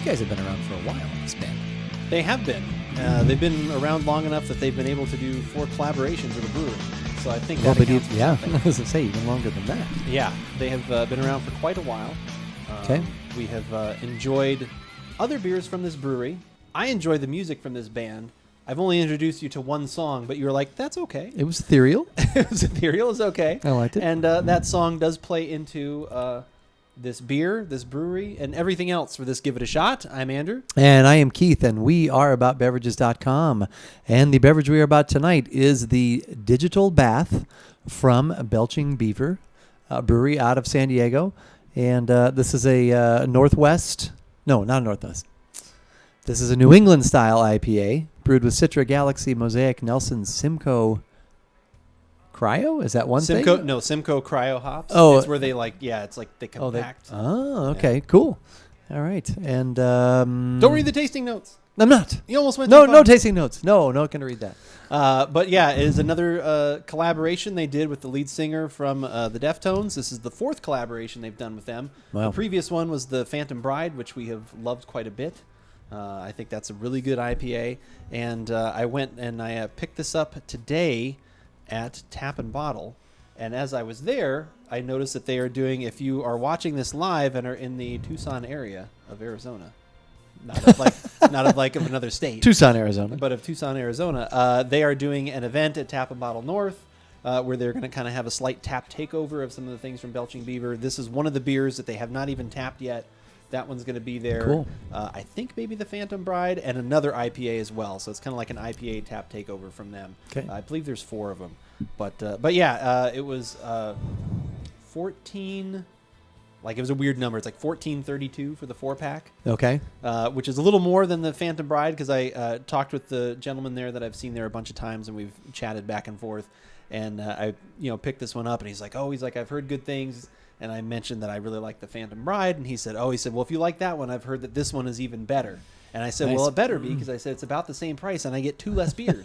guys have been around for a while, this band. They have been. They've been around long enough that they've been able to do 4 collaborations with a brewery. So I think that accounts for something. I was going to say, even longer than that. Yeah, they have been around for quite a while. Okay. We have enjoyed other beers from this brewery. I enjoy the music from this band. I've only introduced you to one song, but you were like, that's okay. It was ethereal. It was ethereal. It's okay. I liked it. And that song does play into this beer, this brewery, and everything else for this Give It a Shot. I'm Andrew. And I am Keith, and we are AboutBeverages.com. And the beverage we are about tonight is the Digital Bath from Belching Beaver Brewery out of San Diego. And this is a Northwest. No, not a Northwest. This is a New England-style IPA brewed with Citra, Galaxy, Mosaic, Nelson, Simcoe Cryo? Is that one thing? No, Simcoe Cryo hops. Oh. It's where they it's like they compact. Okay, yeah. Cool. All right. And don't read the tasting notes. I'm not. You almost went No tasting notes. No, not going to read that. But yeah, it is another collaboration they did with the lead singer from the Deftones. This is the 4th collaboration they've done with them. Wow. The previous one was the Phantom Bride, which we have loved quite a bit. I think that's a really good IPA. And I went and I picked this up today at Tap and Bottle. And as I was there, I noticed that they are doing, if you are watching this live and are in the Tucson area of Arizona, not of another state. Tucson, Arizona. But of Tucson, Arizona. They are doing an event at Tap and Bottle North where they're going to kind of have a slight tap takeover of some of the things from Belching Beaver. This is one of the beers that they have not even tapped yet. That one's going to be there. Cool. I think maybe the Phantom Bride and another IPA as well. So it's kind of like an IPA tap takeover from them. Okay. I believe there's 4 of them. But yeah, it was 14. Like it was a weird number. It's like 14.32 for the 4-pack. Okay. Which is a little more than the Phantom Bride because I talked with the gentleman there that I've seen there a bunch of times and we've chatted back and forth. And I picked this one up and he's like, I've heard good things. And I mentioned that I really like the Phantom Bride, and he said, well, if you like that one, I've heard that this one is even better. And I said, nice. Well, it better be, because I said it's about the same price, and I get 2 less beers.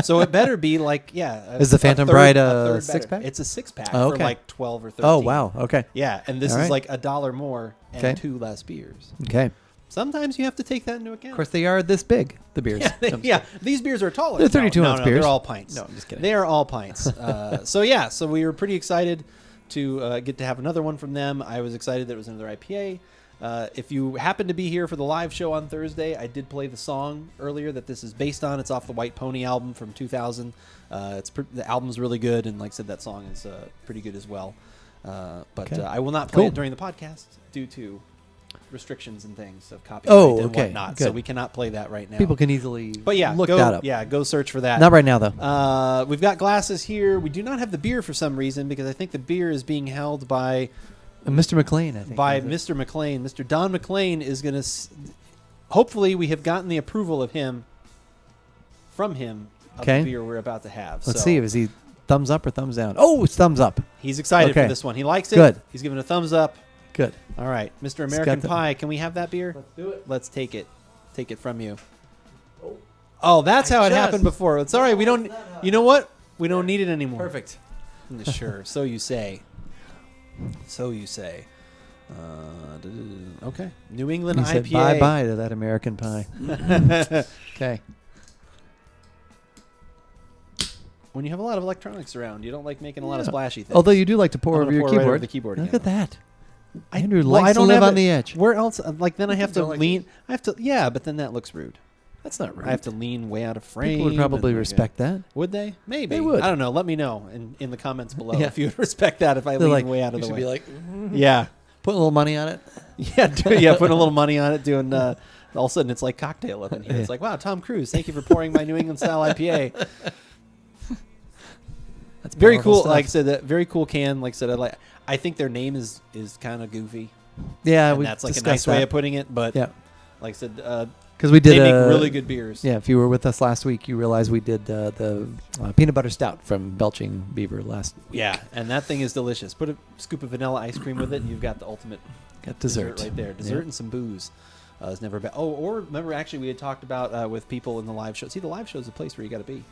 So it better be like, Is the Phantom Bride a 6-pack? It's a 6-pack okay. for like 12 or 13. Oh, wow. Okay. Yeah, and this is like $1 more and 2 less beers. Okay. Sometimes you have to take that into account. Of course, they are this big, the beers. Yeah, these beers are taller. They're 32-ounce beers. They're all pints. No, I'm just kidding. They are all pints. So we were pretty excited to get to have another one from them. I was excited that it was another IPA. If you happen to be here for the live show on Thursday, I did play the song earlier that this is based on. It's off the White Pony album from 2000. The album's really good, and like I said, that song is pretty good as well. I will not play it during the podcast due to restrictions and things of copyright and whatnot. Good. So we cannot play that right now. People can easily look that up. Yeah, go search for that. Not right now, though. We've got glasses here. We do not have the beer for some reason because I think the beer is being held by Mr. McLean, I think. By Mr. McLean. Mr. Don McLean is going to... Hopefully, we have gotten the approval of him, from him, of the beer we're about to have. Let's see. Is he thumbs up or thumbs down? Oh, it's thumbs up. He's excited for this one. He likes it. Good. He's giving a thumbs up. Good. All right. Mr. American Pie, can we have that beer? Let's do it. Let's take it. Take it from you. Oh, that's how it happened before. It's all right. We don't... You know what? We don't need it anymore. Perfect. Sure. So you say. So you say. Okay. New England IPA. Said bye-bye to that American Pie. Okay. When you have a lot of electronics around, you don't like making a lot of splashy things. Although you do like to pour over your keyboard. Right over the keyboard Look again. at that. Andrew likes to live on the edge. Where else? Like then I have to lean. I have to. Yeah, but then that looks rude. That's not rude. I have to lean way out of frame. People would probably respect that. Would they? Maybe. They would. I don't know. Let me know in the comments below if you would respect that if I lean way out of the way. Be like, yeah. Put a little money on it. Yeah, putting a little money on it. Doing all of a sudden it's like cocktail up in here. It's like, wow, Tom Cruise, thank you for pouring my New England style IPA. That's very cool. Stuff. Like I said, that very cool can. Like I said, I think their name is kind of goofy. Yeah, that's like a nice way of putting it. But yeah, like I said, because we did they make really good beers. Yeah, if you were with us last week, you realize we did the peanut butter stout from Belching Beaver last week. Yeah, and that thing is delicious. Put a scoop of vanilla ice cream with it, and you've got the ultimate dessert right there. Dessert and some booze. It's never bad. Oh, or remember, actually, we had talked about with people in the live show. See, the live show is a place where you got to be.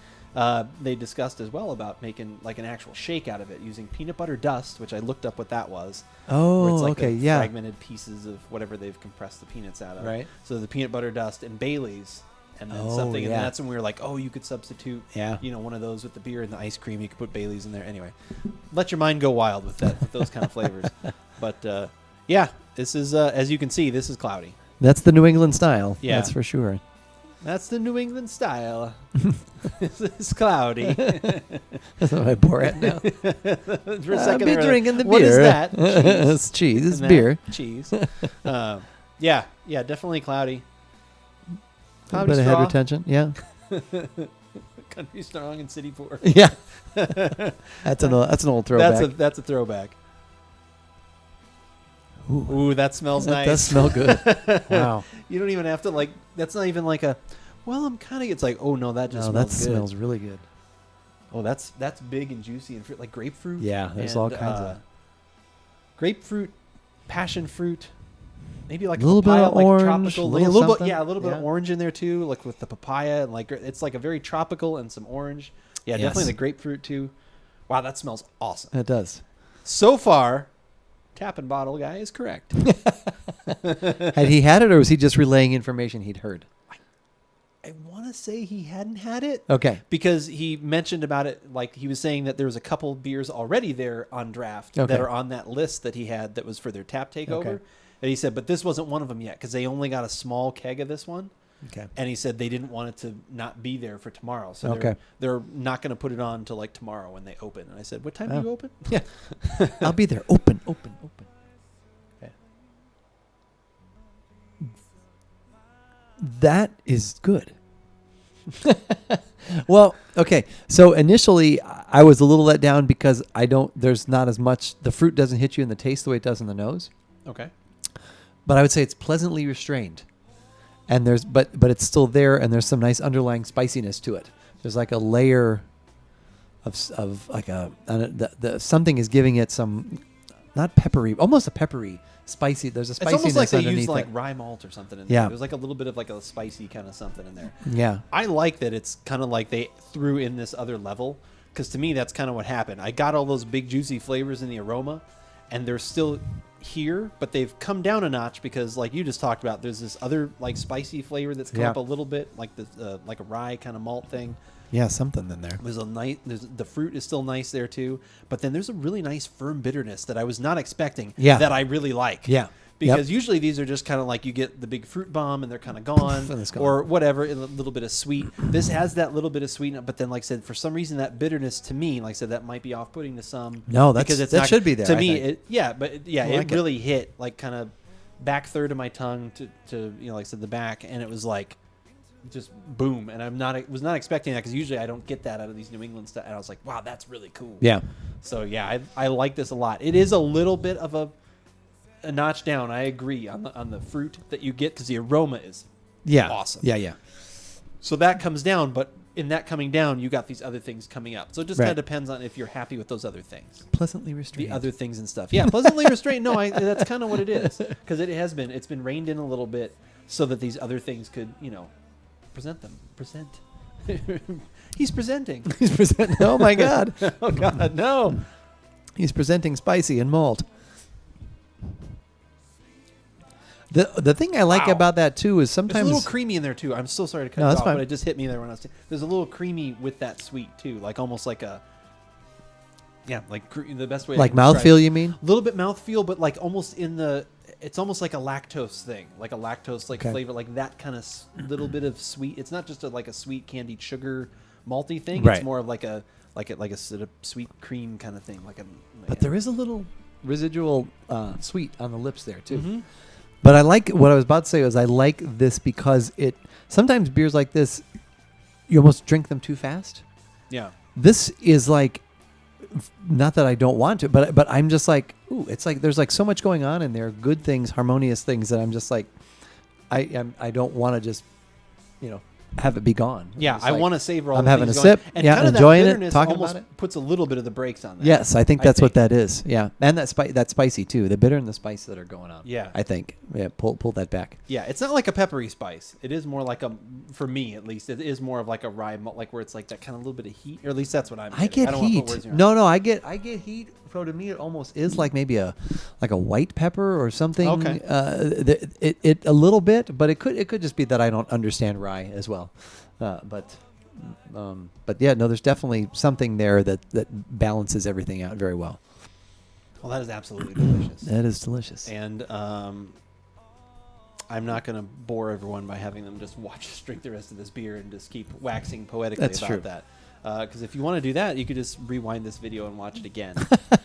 they discussed as well about making like an actual shake out of it using peanut butter dust, which I looked up what that was. Oh, where it's like okay, the yeah. fragmented pieces of whatever they've compressed the peanuts out of. Right. So the peanut butter dust and Bailey's, and then Oh, something, and yeah. that's when we were like, oh, you could substitute, Yeah. one of those with the beer and the ice cream. You could put Bailey's in there. Anyway, let your mind go wild with those kind of flavors. But yeah, this is as you can see, this is cloudy. That's the New England style. Yeah. That's for sure. That's the New England style. It's cloudy. That's what I pour at now. For a I'll second be there, drinking the beer. What is that? Cheese. It's cheese. It's Isn't that beer. Cheese. Yeah, definitely cloudy. A bit of head retention. Yeah. Country strong and city poor. Yeah. That's an old throwback. That's a throwback. Ooh, Ooh, that smells that nice. does smell good. Wow. You don't even have to that's not even like a, well, I'm kind of, it's like, oh no, that just No, smells that good. smells really good. Oh, that's big and juicy and fruit, like grapefruit. Yeah, there's and, all kinds of grapefruit, passion fruit, maybe like a little bit papaya, of like orange, tropical, a like little a little bit, something. a little bit of Yeah. orange in there too, like with the papaya and like it's like a very tropical and some orange. Yeah, definitely Yes. the grapefruit too. Wow, that smells awesome. It does. So far, tap and bottle guy is correct. Had he had it, or was he just relaying information he'd heard? I want to say he hadn't had it. Okay. Because he mentioned about it, like he was saying that there was a couple beers already there on draft Okay. that are on that list that he had that was for their tap takeover. Okay. And he said, but this wasn't one of them yet because they only got a small keg of this one. Okay. And he said they didn't want it to not be there for tomorrow. So Okay. they're not going to put it on till like tomorrow when they open. And I said, what time do Oh. you open? Yeah. I'll be there. Open. Okay. That is good. Well, okay. So initially, I was a little let down because there's not as much. The fruit doesn't hit you in the taste the way it does in the nose. Okay. But I would say it's pleasantly restrained, and but it's still there, and there's some nice underlying spiciness to it. There's like a layer of like the something is giving it some, not peppery, almost a peppery, spicy. There's a It's spiciness almost like they underneath used like it. rye malt or something in there. Yeah. There's like a little bit of like a spicy kind of something in there. Yeah. I like that it's kind of like they threw in this other level because to me that's kind of what happened. I got all those big juicy flavors in the aroma, and they're still here, but they've come down a notch because, like you just talked about, there's this other like spicy flavor that's come Yeah. up a little bit, like the like a rye kind of malt thing. Yeah, something in there. The fruit is still nice there too, but then there's a really nice firm bitterness that I was not expecting. Yeah. That I really like. Yeah. Because usually these are just kind of like you get the big fruit bomb and they're kind of gone, And it's gone. or whatever, a little bit of sweet. This has that little bit of sweet, but then, like I said, for some reason that bitterness to me, like I said, that might be off-putting to some. No, because it's that not, should be there, to I me. think. I like It really hit like kind of back third of my tongue to like I said, the back, and it was like just boom. And was not expecting that because usually I don't get that out of these New England stuff. And I was like, wow, that's really cool. Yeah. So yeah, I like this a lot. It is a little bit of a notch down. I agree on the fruit that you get because the aroma is awesome. Yeah. So that comes down, but in that coming down, you got these other things coming up. So it just Right. kind of depends on if you're happy with those other things, Pleasantly restrained. the other things and stuff. Yeah, pleasantly restrained. No, that's kind of what it is because it's been reined in a little bit so that these other things could present. He's presenting. He's presenting. Oh my God. Oh God, no. He's presenting spicy and malt. The thing I like Wow. about that too is There's sometimes a little creamy in there too. I'm so sorry to cut No, it that's off, fine. but it just hit me there when I was. There's a little creamy with that sweet too, like almost like a. Yeah, like the best way. like I can describe mouthfeel. it. You mean? A little bit mouthfeel, but like almost it's almost like a lactose thing, like a lactose Okay. flavor, like that kind of little bit of sweet. It's not just like a sweet candied sugar malty thing. Right. It's more of like a sort of sweet cream kind of thing, But there is a little residual sweet on the lips there too. Mhm. But I like what I was about to say was I like this because sometimes beers like this, you almost drink them too fast. Yeah. This is like, not that I don't want to, but I'm just like, ooh, it's like there's like so much going on in there, good things, harmonious things that I'm just like, I don't want to just, have it be gone. Yeah, It's I like, want to savor all I'm the having things a going. sip, And yeah, kind of enjoying that it, bitterness talking almost about it. puts a little bit of the brakes on that. Yes, I think that's what that is. Yeah, and that's spicy too. The bitter and the spice that are going on. Yeah. I think. Yeah, pull that back. Yeah, it's not like a peppery spice. It is more like for me at least, it is more of like a rye malt, like where it's like that kind of little bit of heat, or at least that's what I'm I getting. get don't wanna put heat. words in your No, I get heat. So to me, it almost is like maybe a white pepper or something. Okay. It a little bit, but it could just be that I don't understand rye as well. But yeah, no, there's definitely something there that balances everything out very well. Well, that is absolutely delicious. That is delicious. And I'm not going to bore everyone by having them just watch us drink the rest of this beer and just keep waxing poetically That's about true. that. Because if you want to do that, you could just rewind this video and watch it again.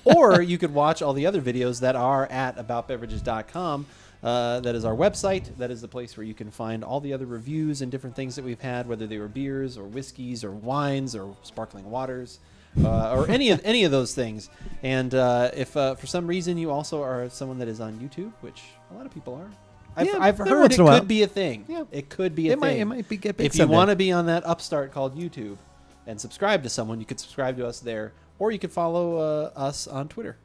Or you could watch all the other videos that are at AboutBeverages.com. That is our website. That is the place where you can find all the other reviews and different things that we've had, whether they were beers or whiskeys or wines or sparkling waters. Or any of those things. And if for some reason you also are someone that is on YouTube, which a lot of people are, I've every heard once it in a while. could be a thing. Yeah. It could be a thing. It might be get big If you someday. want to be on that upstart called YouTube and subscribe to someone, you could subscribe to us there, or you could follow us on Twitter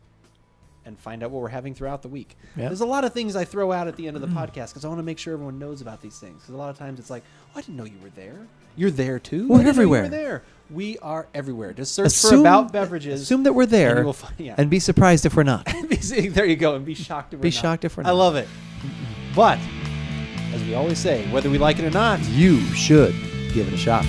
and find out what we're having throughout the week. Yeah. There's a lot of things I throw out at the end of the podcast because I want to make sure everyone knows about these things. Because a lot of times it's like, oh, I didn't know you were there. You're there too. We're I didn't know you everywhere. were there. We are everywhere. Just search for Assume- About Beverages. Assume that we're and there, you will find, yeah. and be surprised if we're not. There you go. And be shocked if we're Be not. shocked if we're I not. love it. But as we always say, whether we like it or not, You should give it a shot.